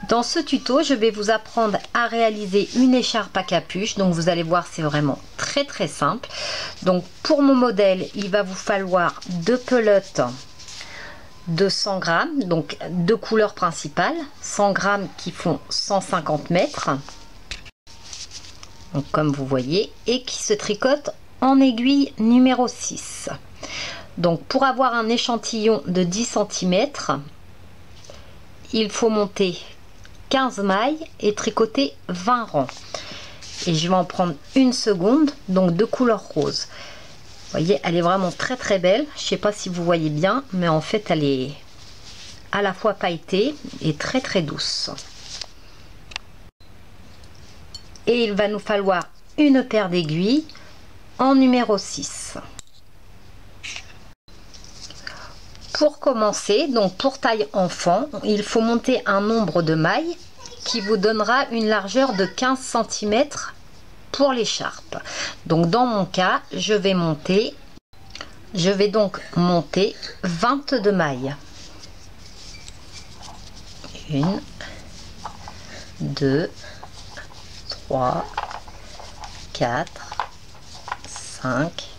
Dans ce tuto, je vais vous apprendre à réaliser une écharpe à capuche. Donc vous allez voir, c'est vraiment très simple. Donc pour mon modèle, il va vous falloir deux pelotes de 100 grammes, donc deux couleurs principales, 100 grammes qui font 150 mètres. Donc comme vous voyez, et qui se tricotent en aiguille numéro 6. Donc pour avoir un échantillon de 10 cm, il faut monter 15 mailles et tricoter 20 rangs. Et je vais en prendre une seconde, donc de couleur rose. Vous voyez, elle est vraiment très belle. Je sais pas si vous voyez bien, mais en fait elle est à la fois pailletée et très douce. Et il va nous falloir une paire d'aiguilles en numéro 6. Pour commencer, donc pour taille enfant, il faut monter un nombre de mailles qui vous donnera une largeur de 15 cm pour l'écharpe. Donc dans mon cas, je vais donc monter 22 mailles. 1, 2, 3, 4, 5.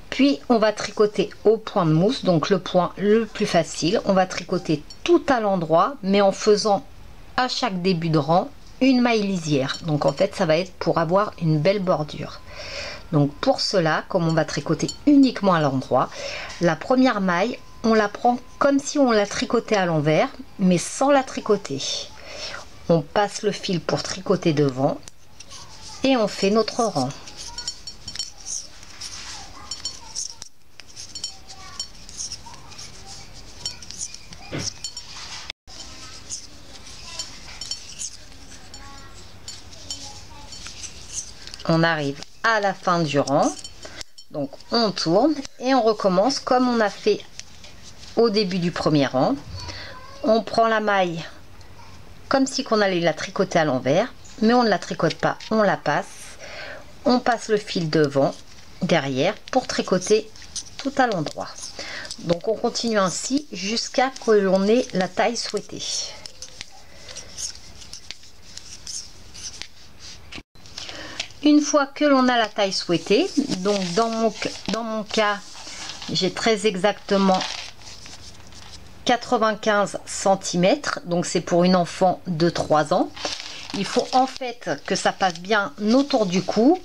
Puis on va tricoter au point de mousse, donc le point le plus facile. On va tricoter tout à l'endroit, mais en faisant à chaque début de rang une maille lisière. Donc en fait ça va être pour avoir une belle bordure. Donc pour cela, comme on va tricoter uniquement à l'endroit, la première maille on la prend comme si on la tricotait à l'envers, mais sans la tricoter. On passe le fil pour tricoter devant et on fait notre rang. On arrive à la fin du rang, donc on tourne et on recommence comme on a fait au début du premier rang. On prend la maille comme si on allait la tricoter à l'envers, mais on ne la tricote pas, on la passe. On passe le fil devant, derrière pour tricoter tout à l'endroit. Donc on continue ainsi jusqu'à ce que l'on ait la taille souhaitée. Une fois que l'on a la taille souhaitée, donc dans mon cas, j'ai très exactement 95 cm, donc c'est pour une enfant de 3 ans. Il faut en fait que ça passe bien autour du cou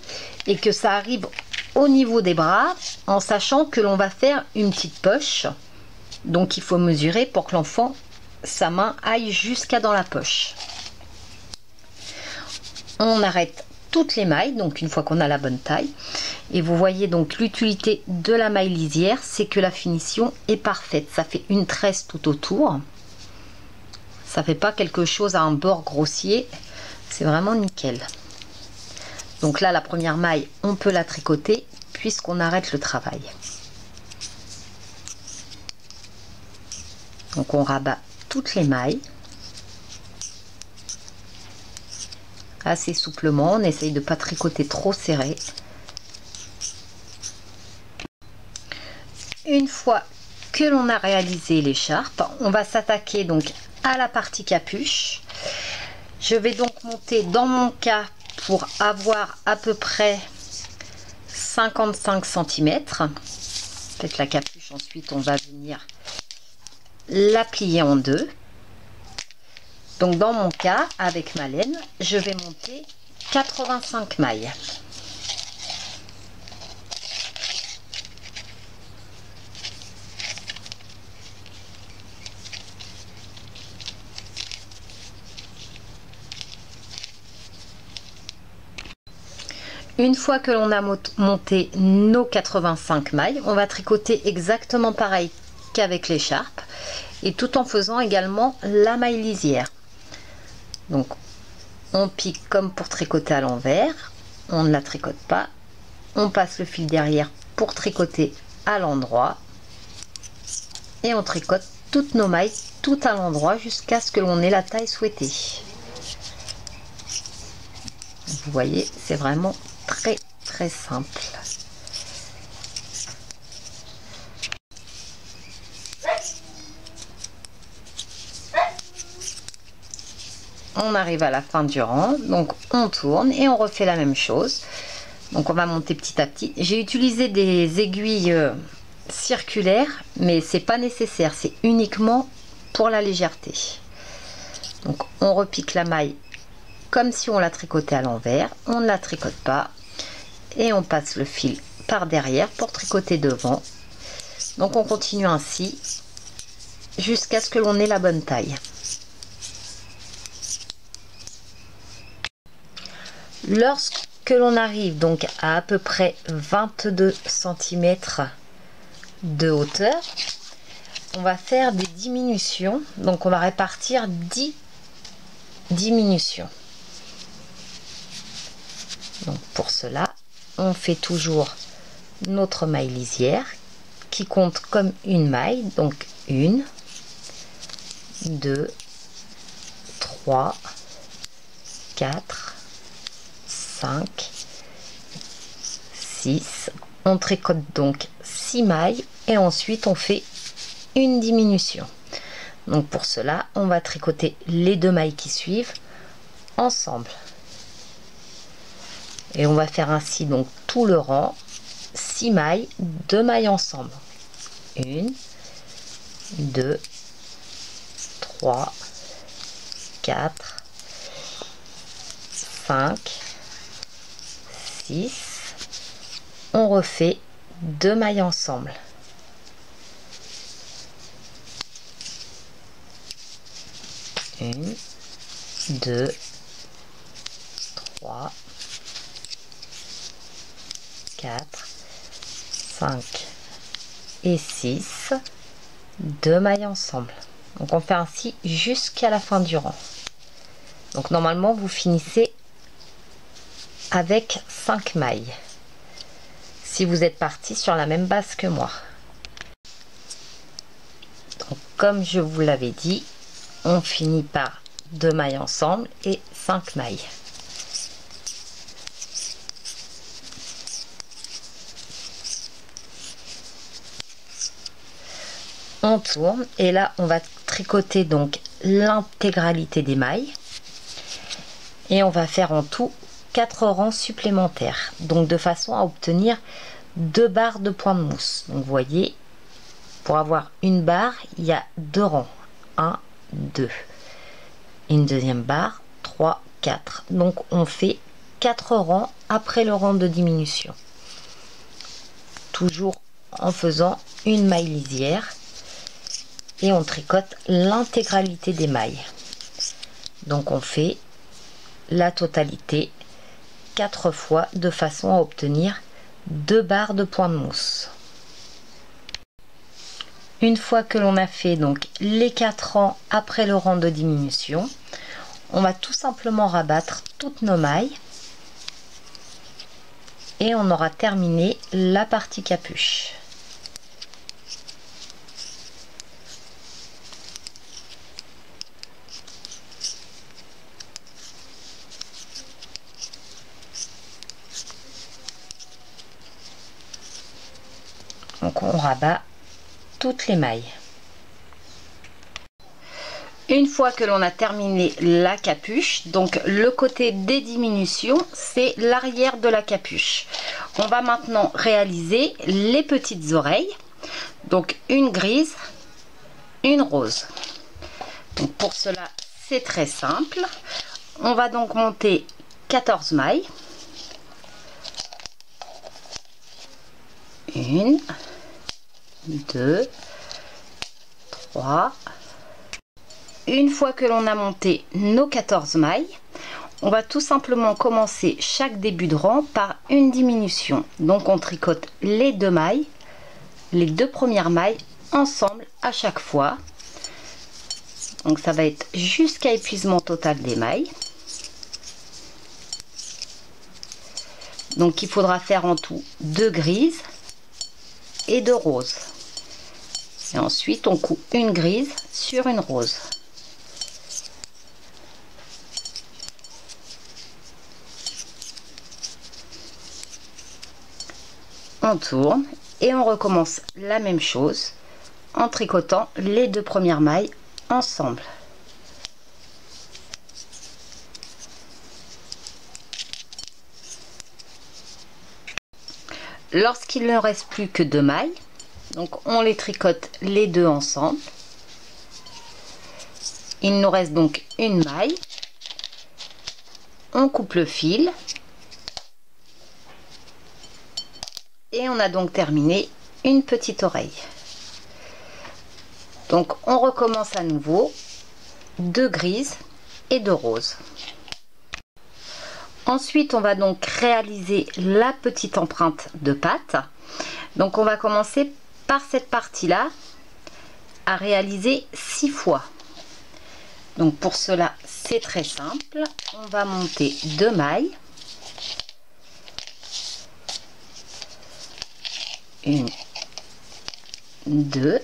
et que ça arrive au niveau des bras, en sachant que l'on va faire une petite poche. Donc il faut mesurer pour que l'enfant, sa main aille jusqu'à dans la poche. On arrête toutes les mailles, donc une fois qu'on a la bonne taille, et vous voyez donc l'utilité de la maille lisière, c'est que la finition est parfaite. Ça fait une tresse tout autour, ça fait pas quelque chose à un bord grossier, c'est vraiment nickel. Donc là la première maille on peut la tricoter puisqu'on arrête le travail. Donc on rabat toutes les mailles assez souplement, on essaye de pas tricoter trop serré. Une fois que l'on a réalisé l'écharpe, on va s'attaquer donc à la partie capuche. Je vais donc monter dans mon cas pour avoir à peu près 55 cm. Peut-être la capuche, ensuite on va venir la plier en deux. Donc dans mon cas, avec ma laine, je vais monter 85 mailles. Une fois que l'on a monté nos 85 mailles, on va tricoter exactement pareil qu'avec l'écharpe et tout en faisant également la maille lisière. Donc on pique comme pour tricoter à l'envers, on ne la tricote pas, on passe le fil derrière pour tricoter à l'endroit et on tricote toutes nos mailles tout à l'endroit jusqu'à ce que l'on ait la taille souhaitée. Vous voyez, c'est vraiment très simple. on arrive à la fin du rang, donc on tourne et on refait la même chose. Donc on va monter petit à petit. J'ai utilisé des aiguilles circulaires, mais c'est pas nécessaire, c'est uniquement pour la légèreté. Donc on repique la maille comme si on la tricotait à l'envers, on ne la tricote pas et on passe le fil par derrière pour tricoter devant. Donc on continue ainsi jusqu'à ce que l'on ait la bonne taille. Lorsque l'on arrive donc à peu près 22 cm de hauteur, on va faire des diminutions. Donc on va répartir 10 diminutions. Donc pour cela, on fait toujours notre maille lisière qui compte comme une maille. Donc 1, 2, 3, 4, 5, 6. On tricote donc 6 mailles et ensuite on fait une diminution. Donc pour cela, on va tricoter les 2 mailles qui suivent ensemble. Et on va faire ainsi donc tout le rang, 6 mailles, 2 mailles ensemble. 1, 2, 3, 4, 5, 6. On refait 2 mailles ensemble. 1, 2, 3, 4, 5 et 6, 2 mailles ensemble. Donc on fait ainsi jusqu'à la fin du rang. Donc normalement vous finissez avec 5 mailles si vous êtes parti sur la même base que moi. Donc comme je vous l'avais dit, on finit par 2 mailles ensemble et 5 mailles. On tourne et là on va tricoter donc l'intégralité des mailles et on va faire en tout 4 rangs supplémentaires, donc de façon à obtenir 2 barres de point de mousse. Donc vous voyez, pour avoir une barre il y a 2 rangs, 1, 2, une deuxième barre, 3, 4. Donc on fait 4 rangs après le rang de diminution, toujours en faisant une maille lisière. Et on tricote l'intégralité des mailles. Donc on fait la totalité 4 fois de façon à obtenir 2 barres de point de mousse. Une fois que l'on a fait donc les 4 rangs après le rang de diminution, on va tout simplement rabattre toutes nos mailles et on aura terminé la partie capuche. Donc on rabat toutes les mailles. Une fois que l'on a terminé la capuche, donc le côté des diminutions, c'est l'arrière de la capuche. On va maintenant réaliser les petites oreilles. Donc une grise, une rose. Donc pour cela, c'est très simple. On va donc monter 14 mailles. 1, 2, 3. Une fois que l'on a monté nos 14 mailles, on va tout simplement commencer chaque début de rang par une diminution. Donc on tricote les 2 mailles, les 2 premières mailles ensemble à chaque fois. Donc ça va être jusqu'à épuisement total des mailles. Donc il faudra faire en tout 2 grises et 2 roses. Et ensuite on coupe une grise sur une rose. On tourne et on recommence la même chose en tricotant les 2 premières mailles ensemble. Lorsqu'il ne reste plus que 2 mailles, donc on les tricote les deux ensemble. Il nous reste donc une maille. On coupe le fil. Et on a donc terminé une petite oreille. Donc on recommence à nouveau, 2 grises et 2 roses. Ensuite on va donc réaliser la petite empreinte de patte. Donc on va commencer par cette partie là à réaliser 6 fois. Donc pour cela c'est très simple, on va monter 2 mailles, une, 2,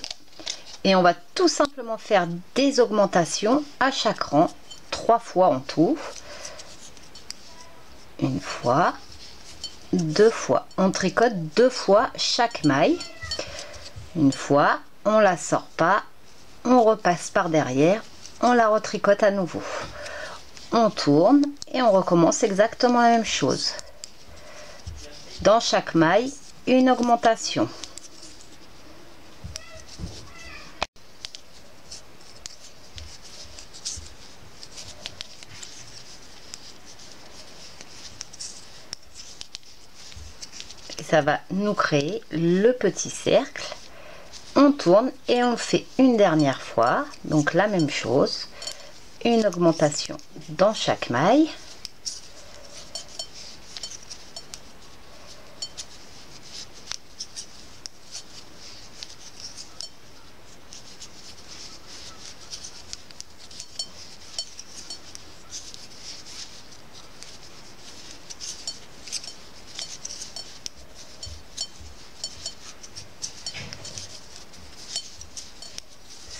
et on va tout simplement faire des augmentations à chaque rang, 3 fois en tout. Une fois, 2 fois, on tricote 2 fois chaque maille. Une fois, on la sort pas, on repasse par derrière, on la retricote à nouveau, on tourne et on recommence exactement la même chose. Dans chaque maille, une augmentation. Et ça va nous créer le petit cercle. On tourne et on le fait une dernière fois, donc la même chose, une augmentation dans chaque maille.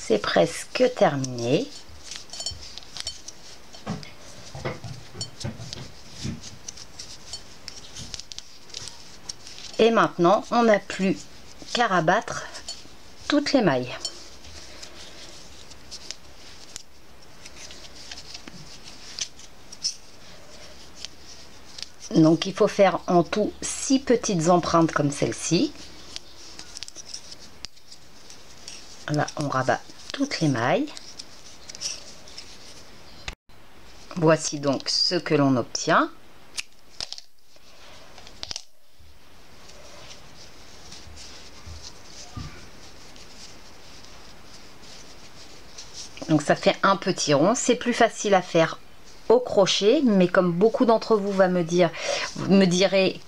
C'est presque terminé. Et maintenant, on n'a plus qu'à rabattre toutes les mailles. Donc, il faut faire en tout 6 petites empreintes comme celle-ci. Là, on rabat toutes les mailles. Voici donc ce que l'on obtient. Donc ça fait un petit rond, c'est plus facile à faire au crochet, mais comme beaucoup d'entre vous me direz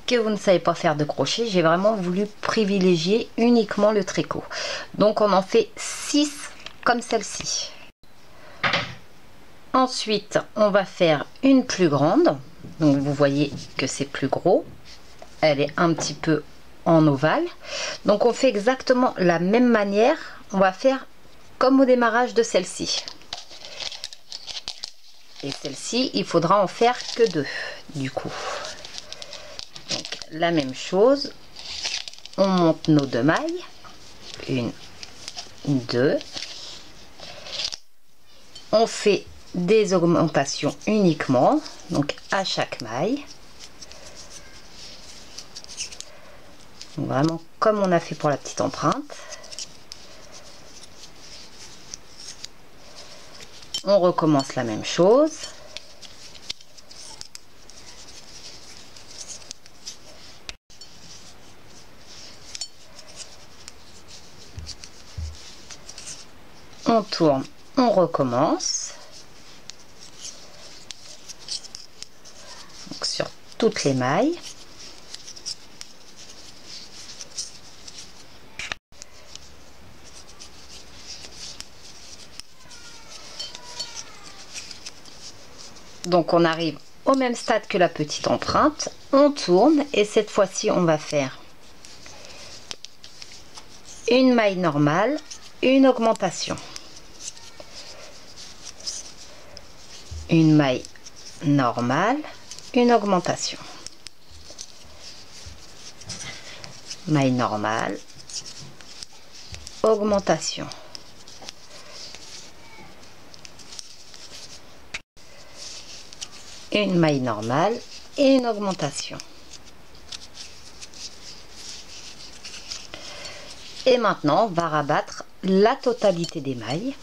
que vous ne savez pas faire de crochet, j'ai vraiment voulu privilégier uniquement le tricot. Donc on en fait 6 comme celle-ci. Ensuite on va faire une plus grande, donc vous voyez que c'est plus gros, elle est un petit peu en ovale, donc on fait exactement la même manière, on va faire comme au démarrage de celle-ci. Et celle-ci, il faudra en faire que 2 du coup. Donc la même chose, on monte nos 2 mailles, 1, 2, on fait des augmentations uniquement, donc à chaque maille. Donc, vraiment comme on a fait pour la petite empreinte. On recommence la même chose. On tourne, on recommence. Donc sur toutes les mailles. Donc on arrive au même stade que la petite empreinte, on tourne et cette fois-ci on va faire une maille normale, une augmentation, une maille normale, une augmentation, maille normale, augmentation, une maille normale et une augmentation. Et maintenant, on va rabattre la totalité des mailles.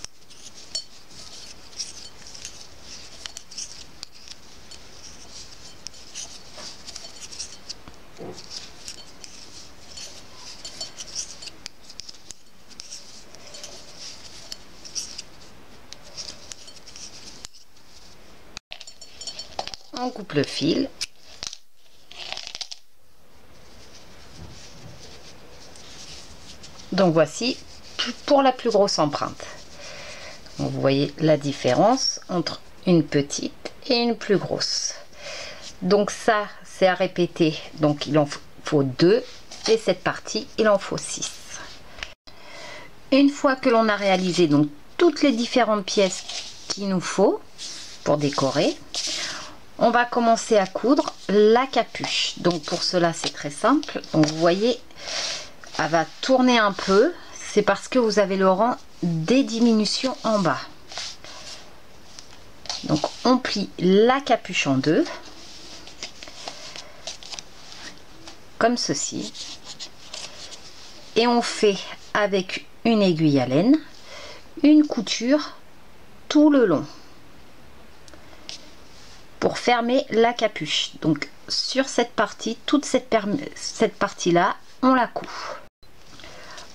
On coupe le fil. Donc voici pour la plus grosse empreinte. Donc vous voyez la différence entre une petite et une plus grosse. Donc ça, c'est à répéter. Donc il en faut 2 et cette partie, il en faut 6. Une fois que l'on a réalisé donc toutes les différentes pièces qu'il nous faut pour décorer, on va commencer à coudre la capuche. Donc pour cela, c'est très simple. Donc vous voyez, elle va tourner un peu, c'est parce que vous avez le rang des diminutions en bas. Donc on plie la capuche en deux, comme ceci, et on fait avec une aiguille à laine une couture tout le long pour fermer la capuche. Donc sur cette partie, toute cette partie là, on la coud.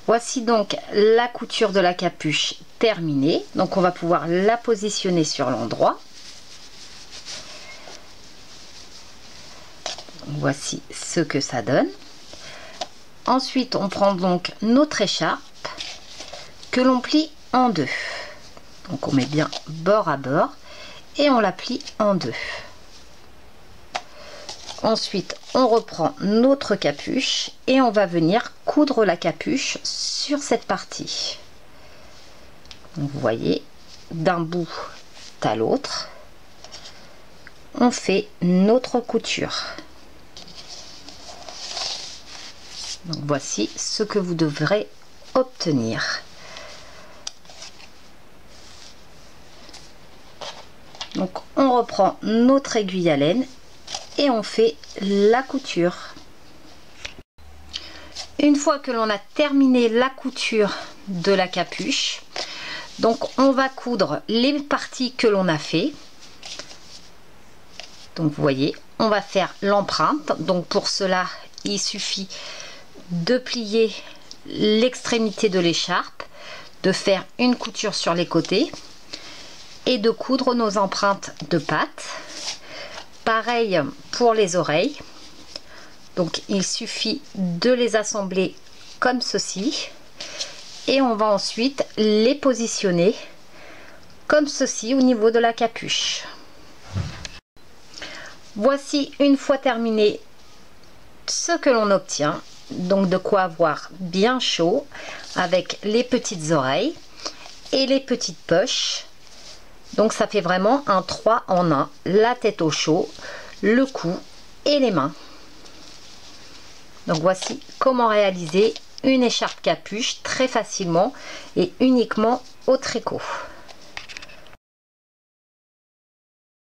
Voici donc la couture de la capuche terminée. Donc on va pouvoir la positionner sur l'endroit. Voici ce que ça donne. Ensuite, on prend donc notre écharpe que l'on plie en deux. Donc on met bien bord à bord et on la plie en deux. Ensuite, on reprend notre capuche et on va venir coudre la capuche sur cette partie. Donc, vous voyez, d'un bout à l'autre, on fait notre couture. Donc, voici ce que vous devrez obtenir. Donc, on reprend notre aiguille à laine et on fait la couture. Une fois que l'on a terminé la couture de la capuche, donc on va coudre les parties que l'on a fait. Donc vous voyez, on va faire l'empreinte. Donc pour cela, il suffit de plier l'extrémité de l'écharpe, de faire une couture sur les côtés et de coudre nos empreintes de pattes. Pareil pour les oreilles. Donc il suffit de les assembler comme ceci et on va ensuite les positionner comme ceci au niveau de la capuche. Voici une fois terminé ce que l'on obtient. Donc de quoi avoir bien chaud avec les petites oreilles et les petites poches. Donc ça fait vraiment un 3 en 1, la tête au chaud, le cou et les mains. Donc voici comment réaliser une écharpe capuche très facilement et uniquement au tricot.